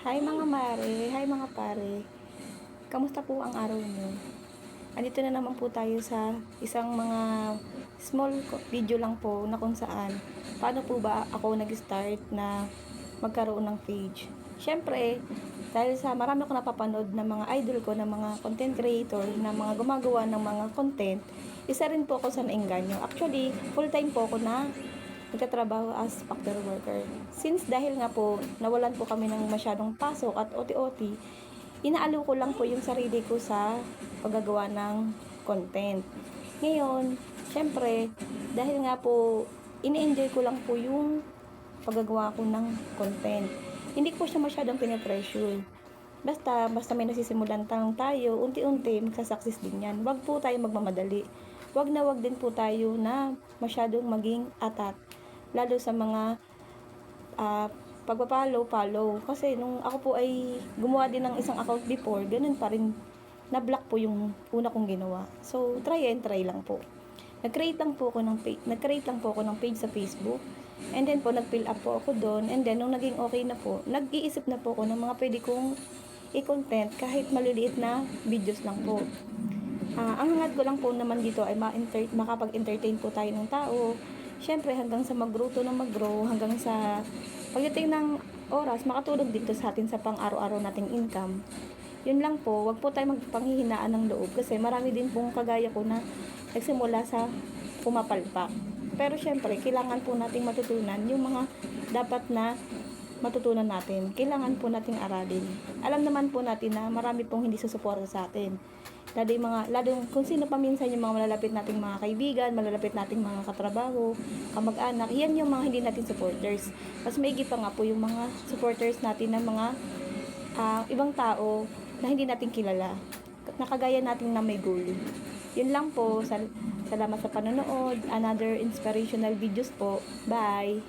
Hi mga mare, hi mga pare. Kamusta po ang araw niyo? Andito na naman po tayo sa isang mga small video lang po na kung saan paano po ba ako nag-start na magkaroon ng page. Siyempre, dahil sa marami akong napapanood na mga idol ko, na mga content creator, na mga gumagawa ng mga content, isa rin po ako sa naengganyo. Actually, full time po ako na nagtatrabaho as factory worker. Since dahil nga po, nawalan po kami ng masyadong pasok at OT-OT, inaalo ko lang po yung sarili ko sa paggagawa ng content. Ngayon, syempre, dahil nga po, ini-enjoy ko lang po yung paggagawa ko ng content. Hindi ko siya masyadong pinapressure. Basta may nasisimulan lang tayo, unti-unti, magsasucess din yan. Wag po tayo magmamadali. Wag din po tayo na masyadong maging atat. Lalo sa mga pagpa-follow. Kasi nung ako po ay gumawa din ng isang account before, ganun pa rin, na-block po yung una kong ginawa. So, try and try lang po. Nag-create lang po ako ng page sa Facebook. And then po, nag-fill up po ako doon. And then, nung naging okay na po, nag-iisip na po ako ng mga pwede kong i-content kahit maliliit na videos lang po. Ang hangad ko lang po naman dito ay makapag-entertain po tayo ng tao. Siyempre, hanggang sa mag-grow, hanggang sa pagdating ng oras, makatulog dito sa atin sa pang-araw-araw nating income. Yun lang po, wag po tayo magpanghihinaan ng loob kasi marami din pong kagaya ko na nagsimula sa pumapalpak. Pero syempre, kailangan po nating matutunan yung mga dapat na matutunan natin. Kailangan po nating aralin. Alam naman po natin na marami pong hindi susuporta sa atin. Lalo kung sino pa minsan yung mga malalapit nating mga kaibigan, malalapit nating mga katrabaho, kamag-anak, yan yung mga hindi natin supporters. Mas maigi pa nga po yung mga supporters natin ng mga ibang tao na hindi natin kilala. Nakagaya natin na may goal. Yun lang po. Salamat sa panonood. Another inspirational videos po. Bye!